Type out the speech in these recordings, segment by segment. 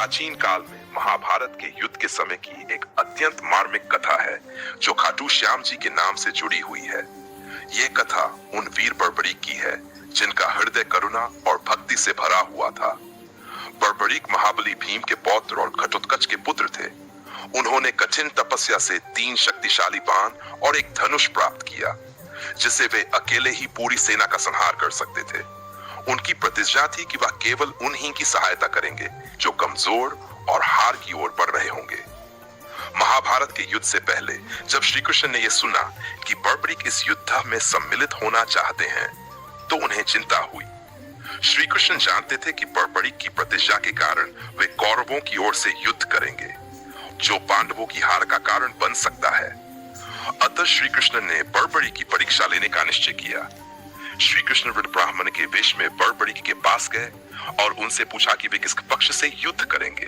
प्राचीन काल में महाभारत के युद्ध के समय की एक अत्यंत मार्मिक कथा है जो खाटू श्याम जी के नाम से जुड़ी हुई है। ये कथा उन वीर बर्बरीक की है जिनका हृदय करुणा और भक्ति से भरा हुआ था। बर्बरीक महाबली भीम के पौत्र और घटोत्कच के पुत्र थे। उन्होंने कठिन तपस्या से 3 शक्तिशाली बाण और एक धनुष प्राप्त किया जिससे वे अकेले ही पूरी सेना का संहार कर सकते थे। उनकी प्रतिज्ञा थी कि वह केवल उन्हीं की सहायता करेंगे जो कमजोर और हार की ओर बढ़ रहे होंगे। महाभारत के युद्ध से पहले जब श्री कृष्ण ने यह सुना कि बर्बरीक इस युद्ध में सम्मिलित होना चाहते हैं तो उन्हें चिंता हुई। श्री कृष्ण जानते थे कि बर्बरीक की प्रतिज्ञा के कारण वे कौरवों की ओर से युद्ध करेंगे जो पांडवों की हार का कारण बन सकता है। अतः श्री कृष्ण ने बर्बरीक की परीक्षा लेने का निश्चय किया। श्री कृष्ण वृद्ध ब्राह्मण के वेश में बर्बरीक के पास गए और उनसे पूछा कि वे किस पक्ष से युद्ध करेंगे।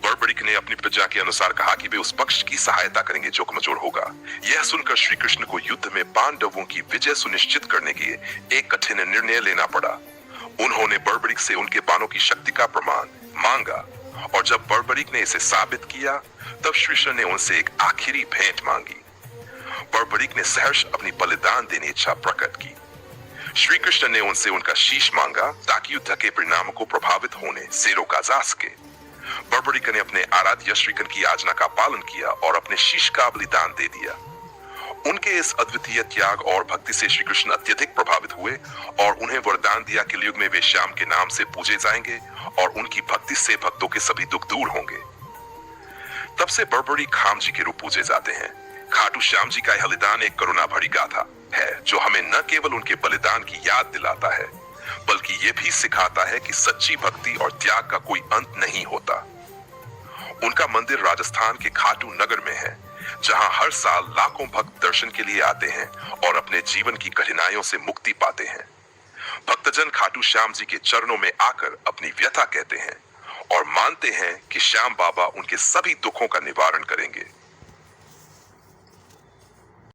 बर्बरीक ने अपनी प्रतिज्ञा के अनुसार कहा कि वे उस पक्ष की सहायता करेंगे जो कमजोर होगा। यह सुनकर श्री कृष्ण को युद्ध में पांडवों की विजय सुनिश्चित करने के लिए एक कठिन निर्णय लेना पड़ा। उन्होंने बर्बरीक से उनके बाणों की शक्ति का प्रमाण मांगा और जब बर्बरीक ने इसे साबित किया तब श्री कृष्ण ने उनसे एक आखिरी भेंट मांगी। बर्बरीक ने सहर्ष अपनी बलिदान देने इच्छा प्रकट की। श्री कृष्ण ने उनसे उनका शीश मांगा ताकि युद्ध के परिणाम को प्रभावित होने से रोका जा सके। बर्बरीक ने अपने आराध्य श्रीकृष्ण की आज्ञा का पालन किया और अपने शीश का बलिदान दे दिया। उनके इस अद्वितीय त्याग और भक्ति से श्री कृष्ण अत्यधिक प्रभावित हुए और उन्हें वरदान दिया कि युग में वे श्याम के नाम से पूजे जाएंगे और उनकी भक्ति से भक्तों के सभी दुख दूर होंगे। तब से बर्बरीक खाम जी के रूप पूजे जाते हैं। खाटू श्याम जी का यह बलिदान एक करुणा भरी गाथा है जो हमें न केवल उनके बलिदान की याद दिलाता है बल्कि ये भी सिखाता है कि सच्ची भक्ति और त्याग का कोई अंत नहीं होता। उनका मंदिर राजस्थान के खाटू नगर में है जहां हर साल लाखों भक्त दर्शन के लिए आते हैं और अपने जीवन की कठिनाइयों से मुक्ति पाते हैं। भक्तजन खाटू श्याम जी के चरणों में आकर अपनी व्यथा कहते हैं और मानते हैं कि श्याम बाबा उनके सभी दुखों का निवारण करेंगे।